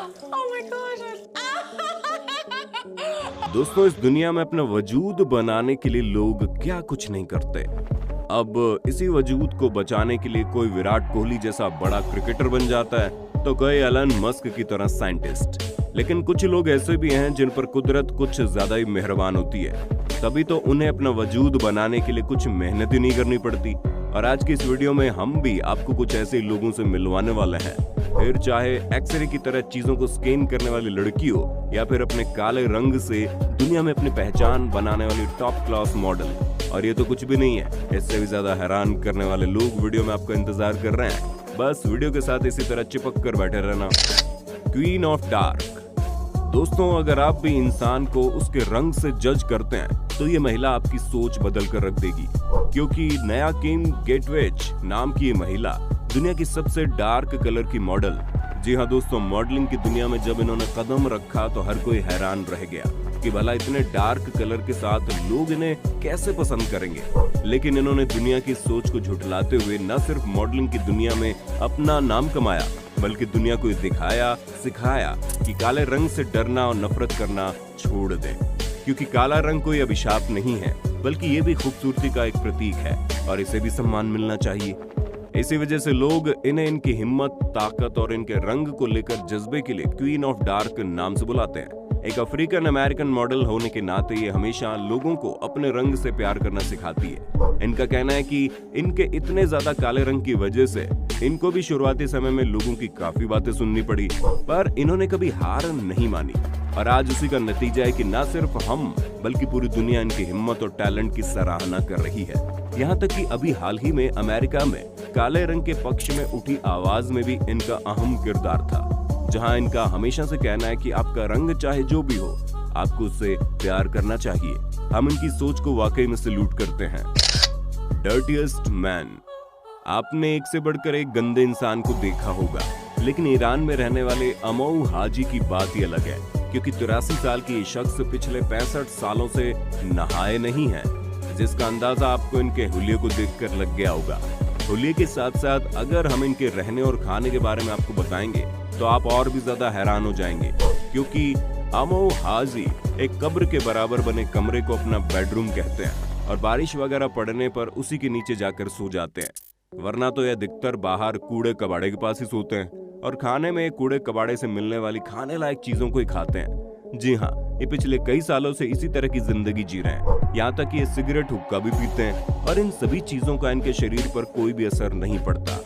Oh my gosh. दोस्तों, इस दुनिया में अपना वजूद बनाने के लिए लोग क्या कुछ नहीं करते। अब इसी वजूद को बचाने के लिए कोई विराट कोहली जैसा बड़ा क्रिकेटर बन जाता है तो कोई एलन मस्क की तरह साइंटिस्ट। लेकिन कुछ लोग ऐसे भी हैं जिन पर कुदरत कुछ ज्यादा ही मेहरबान होती है, तभी तो उन्हें अपना वजूद बनाने के लिए कुछ मेहनत ही नहीं करनी पड़ती। और आज की इस वीडियो में हम भी आपको कुछ ऐसे लोगों से मिलवाने वाले हैं, फिर चाहे एक्सरे की तरह चीजों को स्कैन करने वाली लड़की हो या फिर अपने काले रंग से दुनिया में अपनी पहचान बनाने वाली टॉप क्लास मॉडल। और ये तो कुछ भी नहीं है, इससे भी ज्यादा हैरान करने वाले लोग वीडियो में आपका इंतजार कर रहे हैं। बस वीडियो के साथ इसी तरह चिपक कर बैठे रहना। Queen of dark. दोस्तों, अगर आप भी इंसान को उसके रंग से जज करते हैं तो ये महिला आपकी सोच बदल कर रख देगी, क्योंकि नया किम गेटवेच नाम की ये महिला दुनिया की सबसे डार्क कलर की मॉडल। जी हाँ दोस्तों, मॉडलिंग की दुनिया में जब इन्होंने कदम रखा तो हर कोई हैरान रह गया कि भला इतने डार्क कलर के साथ लोग इन्हें कैसे पसंद करेंगे। लेकिन इन्होंने दुनिया की सोच को झुठलाते हुए न सिर्फ मॉडलिंग की दुनिया में अपना नाम कमाया, बल्कि दुनिया को दिखाया सिखाया कि काले रंग से डरना और नफरत करना छोड़ दें, क्योंकि काला रंग कोई अभिशाप नहीं है, बल्कि ये भी खूबसूरती का एक प्रतीक है और इसे भी सम्मान मिलना चाहिए। इसी वजह से लोग इन्हें इनकी हिम्मत, ताकत और इनके रंग को लेकर जज्बे के लिए क्वीन ऑफ डार्क नाम से बुलाते हैं। एक अफ्रीकन अमेरिकन मॉडल होने के नाते ये हमेशा लोगों को अपने रंग से प्यार करना सिखाती है। इनका कहना है कि इनके इतने ज्यादा काले रंग की वजह से इनको भी शुरुआती समय में लोगों की काफी बातें सुननी पड़ी, पर इन्होंने कभी हार नहीं मानी। और आज उसी का नतीजा है कि न सिर्फ हम बल्कि पूरी दुनिया इनकी हिम्मत और टैलेंट की सराहना कर रही है। यहाँ तक कि अभी हाल ही में अमेरिका में काले रंग के पक्ष में उठी आवाज में भी इनका अहम किरदार था, जहाँ इनका हमेशा से कहना है कि आपका रंग चाहे जो भी हो, आपको उससे प्यार करना चाहिए। हम इनकी सोच को वाकई में सैल्यूट करते हैं। Dirtiest man. आपने एक से बढ़कर एक गंदे इंसान को देखा होगा, लेकिन ईरान में रहने वाले अमऊ हाजी की बात ही अलग है, क्योंकि 83 साल की ये शख्स पिछले 65 सालों से नहाए नहीं है, जिसका अंदाजा आपको इनके हुलिये को देखकर लग गया होगा। हुलिये के साथ साथ अगर हम इनके रहने और खाने के बारे में आपको बताएंगे तो आप और भी ज्यादा हैरान हो जाएंगे, क्योंकि अमऊ हाजी एक कब्र के बराबर बने कमरे को अपना बेडरूम कहते हैं और बारिश वगैरह पड़ने पर उसी के नीचे जाकर सो जाते हैं, वरना तो यह अधिकतर बाहर कूड़े कबाड़े के पास ही सोते हैं और खाने में कूड़े कबाड़े से मिलने वाली खाने लायक चीजों को ही खाते हैं। जी हाँ, ये पिछले कई सालों से इसी तरह की जिंदगी जी रहे हैं, यहाँ तक कि ये सिगरेट हुक्का भी पीते हैं और इन सभी चीजों का इनके शरीर पर कोई भी असर नहीं पड़ता।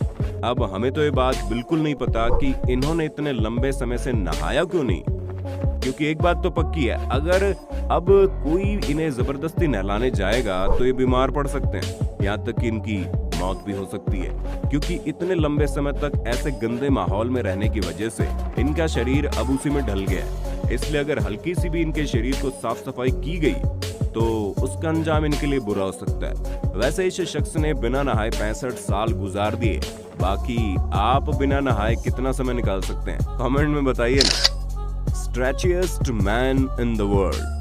अब हमें तो ये बात बिल्कुल नहीं पता कि इन्होंने इतने लंबे समय से नहाया क्यों नहीं, क्योंकि एक बात तो पक्की है, अगर अब कोई इन्हें जबरदस्ती नहलाने जाएगा तो ये बीमार पड़ सकते हैं, यहाँ तक कि इनकी मौत भी हो सकती है, क्योंकि इतने लंबे समय तक ऐसे गंदे माहौल में रहने की वजह से इनका शरीर अब उसी में ढल गया है। इसलिए अगर हल्की सी भी इनके शरीर को साफ सफाई की गई तो उसका अंजाम इनके लिए बुरा हो सकता है। वैसे इस शख्स ने बिना नहाए 65 साल गुजार दिए। बाकी आप बिना नहाए कितना समय निकाल सकते हैं, कमेंट में बताइए ना। स्ट्रेचिएस्ट मैन इन द वर्ल्ड।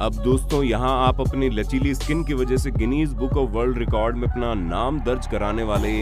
अब दोस्तों, यहाँ आप अपनी लचीली स्किन की वजह से Guinness book of world record में अपना नाम दर्ज कराने वाले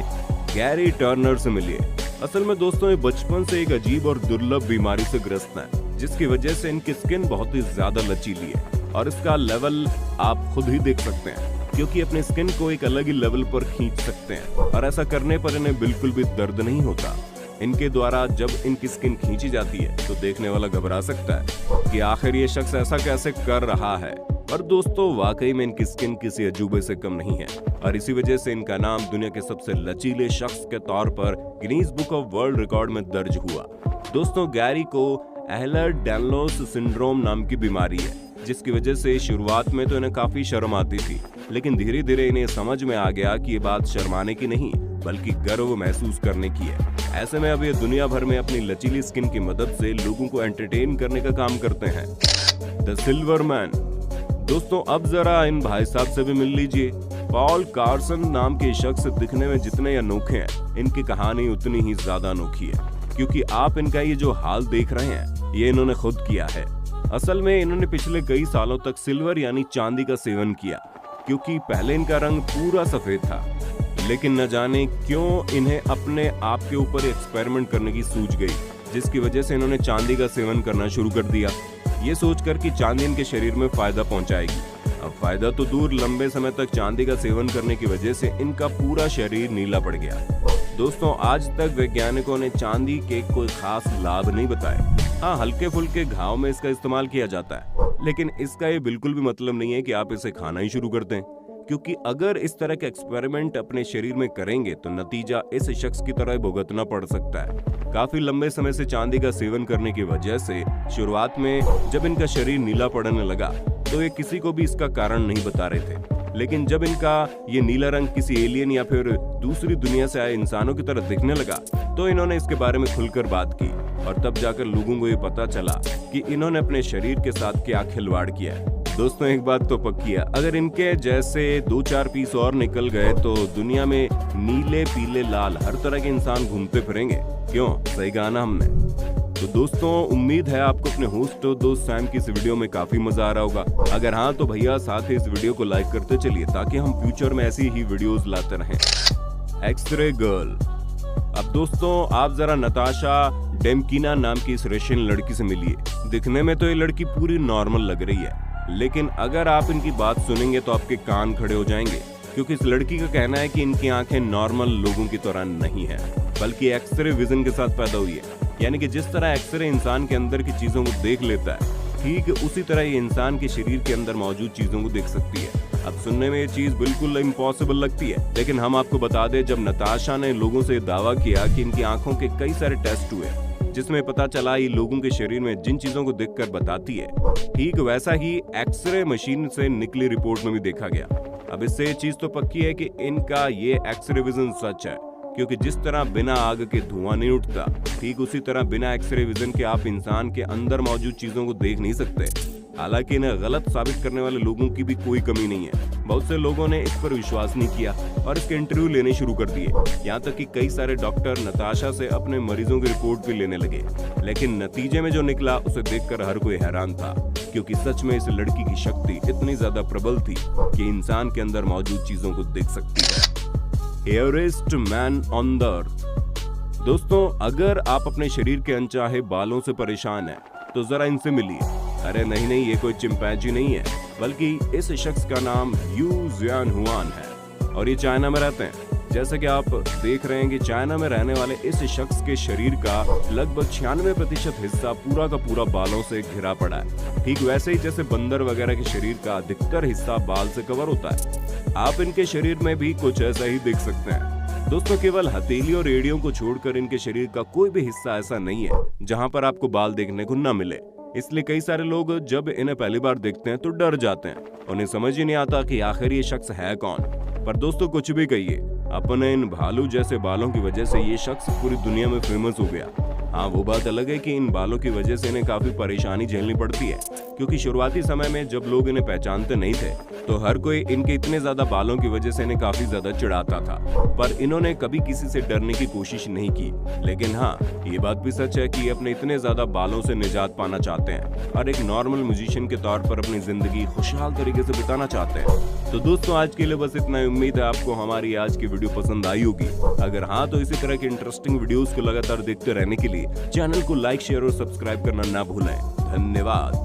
गैरी टर्नर से मिलिए। असल में दोस्तों, ये बचपन से एक अजीब और दुर्लभ बीमारी से ग्रस्त हैं, जिसकी वजह से इनकी स्किन बहुत ही ज्यादा लचीली है और इसका लेवल आप खुद ही देख सकते हैं, क्योंकि अपने स्किन को एक अलग ही लेवल पर खींच सकते हैं और ऐसा करने पर इन्हें बिल्कुल भी दर्द नहीं होता। इनके द्वारा जब इनकी स्किन खींची जाती है तो देखने वाला घबरा सकता है कि आखिर ये शख्स ऐसा कैसे कर रहा है। पर दोस्तों, वाकई में इनकी स्किन किसी अजूबे से कम नहीं है और इसी वजह से इनका नाम दुनिया के सबसे लचीले शख्स के तौर पर Guinness book of world record में दर्ज हुआ। दोस्तों, गैरी को एहलर-डैनलोस सिंड्रोम नाम की बीमारी है, जिसकी वजह से शुरुआत में तो इन्हें काफी शर्म आती थी, लेकिन धीरे धीरे इन्हें समझ में आ गया कि ये बात शर्माने की नहीं बल्कि गर्व महसूस करने की है। ऐसे में अब ये दुनिया भर में अपनी लचीली स्किन की मदद से लोगों को एंटरटेन करने का काम करते हैं। The silver man. दोस्तों, अब जरा इन भाई साहब से भी मिल लीजिए। पॉल कार्सन नाम के शख्स दिखने में जितने अनोखे हैं, इनकी कहानी उतनी ही ज्यादा अनोखी है, क्योंकि आप इनका ये जो हाल देख रहे हैं ये इन्होंने खुद किया है। असल में इन्होंने पिछले कई सालों तक सिल्वर यानी चांदी का सेवन किया, क्योंकि पहले इनका रंग पूरा सफेद था, लेकिन न जाने क्यों इन्हें अपने आप के ऊपर एक्सपेरिमेंट करने की सूझ गई जिसकी वजह से इन्होंने चांदी का सेवन करना शुरू कर दिया, ये सोचकर कि चांदी इनके शरीर में फायदा पहुंचाएगी। अब फायदा तो दूर, लंबे समय तक चांदी का सेवन करने की वजह से इनका पूरा शरीर नीला पड़ गया। दोस्तों, आज तक वैज्ञानिकों ने चांदी के कोई खास लाभ नहीं बताए। हाँ, हल्के फुल्के घाव में इसका इस्तेमाल किया जाता है, लेकिन इसका ये बिल्कुल भी मतलब नहीं है कि आप इसे खाना ही शुरू कर दें, क्योंकि अगर इस तरह के एक्सपेरिमेंट अपने शरीर में करेंगे तो नतीजा इस शख्स की तरह भुगतना पड़ सकता है। काफी लंबे समय से चांदी का सेवन करने की वजह से शुरुआत में जब इनका शरीर नीला पड़ने लगा तो ये किसी को भी इसका कारण नहीं बता रहे थे, लेकिन जब इनका ये नीला रंग किसी एलियन या फिर दूसरी दुनिया से आए इंसानों की तरह दिखने लगा तो इन्होंने इसके बारे में खुलकर बात की, और तब जाकर लोगों को ये पता चला कि इन्होंने अपने शरीर के साथ क्या खिलवाड़ किया है। दोस्तों, एक बात तो पक्की है, अगर इनके जैसे 2-4 पीस और निकल गए तो दुनिया में नीले, पीले, लाल हर तरह के इंसान घूमते फिरेंगे। क्यों? सही कहा ना हमने। तो दोस्तों, उम्मीद है आपको अपने होस्ट और दोस्त सैम की इस वीडियो में काफी मजा आ रहा होगा। अगर हाँ तो भैया साथ ही इस वीडियो को लाइक करते चलिए, ताकि हम फ्यूचर में ऐसी ही वीडियोस लाते रहें। X ray girl. अब दोस्तों, आप जरा नताशा डेमकीना नाम की इस रशियन लड़की से मिलिए। दिखने में तो ये लड़की पूरी नॉर्मल लग रही है, लेकिन अगर आप इनकी बात सुनेंगे तो आपके कान खड़े हो जाएंगे, क्योंकि इस लड़की का कहना है कि इनकी आंखें नॉर्मल लोगों की तरह नहीं है, बल्कि एक्सरे विजन के साथ पैदा हुई है। यानी कि जिस तरह एक्सरे इंसान के अंदर की चीजों को देख लेता है, ठीक उसी तरह ये इंसान के शरीर के अंदर मौजूद चीजों को देख सकती है। अब सुनने में ये चीज बिल्कुल इम्पॉसिबल लगती है, लेकिन हम आपको बता दें, जब नताशा ने लोगों से दावा किया कि इनकी आंखों के कई सारे टेस्ट हुए, जिसमें पता चला ये लोगों के शरीर में जिन चीजों को देखकर बताती है, ठीक वैसा ही एक्सरे मशीन से निकली रिपोर्ट में भी देखा गया। अब इससे ये चीज तो पक्की है कि इनका ये एक्सरे विजन सच है, क्योंकि जिस तरह बिना आग के धुआं नहीं उठता, ठीक उसी तरह बिना एक्सरे विजन के आप इंसान के अंदर मौजूद चीजों को देख नहीं सकते। हालांकि इन्हें गलत साबित करने वाले लोगों की भी कोई कमी नहीं है। बहुत से लोगों ने इस पर विश्वास नहीं किया और इसके इंटरव्यू लेने शुरू कर दिए। यहाँ तक कि कई सारे डॉक्टर नताशा से अपने मरीजों की रिपोर्ट भी लेने लगे, लेकिन नतीजे में जो निकला उसे देखकर हर कोई हैरान था, क्योंकि सच में इस लड़की की शक्ति इतनी ज्यादा प्रबल थी कि इंसान के अंदर मौजूद चीजों को देख सकती है। हेयरेस्ट मैन ऑन द अर्थ। दोस्तों, अगर आप अपने शरीर के अनचाहे बालों से परेशान हैं, तो जरा इनसे मिलिए। अरे नहीं, ये कोई चिंपैंजी नहीं है, बल्कि इस शख्स का नाम यू जियान हुआन है और ये चाइना में रहते हैं। जैसे कि आप देख रहे हैं कि चाइना में रहने वाले इस शख्स के शरीर का लगभग 96% हिस्सा पूरा का पूरा बालों से घिरा पड़ा है, ठीक वैसे ही जैसे बंदर वगैरह के शरीर का अधिकतर हिस्सा बाल से कवर होता है। आप इनके शरीर में भी कुछ ऐसा ही देख सकते हैं। दोस्तों, केवल हथेली और एड़ियों को छोड़कर इनके शरीर का कोई भी हिस्सा ऐसा नहीं है जहां पर आपको बाल देखने को न मिले। इसलिए कई सारे लोग जब इन्हें पहली बार देखते हैं तो डर जाते हैं, उन्हें समझ ही नहीं आता कि आखिर ये शख्स है कौन। पर दोस्तों, कुछ भी कहिए, अपने इन भालू जैसे बालों की वजह से ये शख्स पूरी दुनिया में फेमस हो गया। हाँ, वो बात अलग है कि इन बालों की वजह से इन्हें काफी परेशानी झेलनी पड़ती है, क्योंकि शुरुआती समय में जब लोग इन्हें पहचानते नहीं थे तो हर कोई इनके इतने ज्यादा बालों की वजह से इन्हें काफी ज्यादा चिढ़ाता था, पर इन्होंने कभी किसी से डरने की कोशिश नहीं की। लेकिन हाँ, ये बात भी सच है कि ये अपने इतने ज्यादा बालों से निजात पाना चाहते हैं और एक नॉर्मल म्यूजिशियन के तौर पर अपनी जिंदगी खुशहाल तरीके से बिताना चाहते हैं। तो दोस्तों, आज के लिए बस इतना ही। उम्मीद है आपको हमारी आज की वीडियो पसंद आई होगी। अगर हाँ तो इसी तरह की इंटरेस्टिंग वीडियोस को लगातार देखते रहने के लिए चैनल को लाइक, शेयर और सब्सक्राइब करना ना भूलें। धन्यवाद।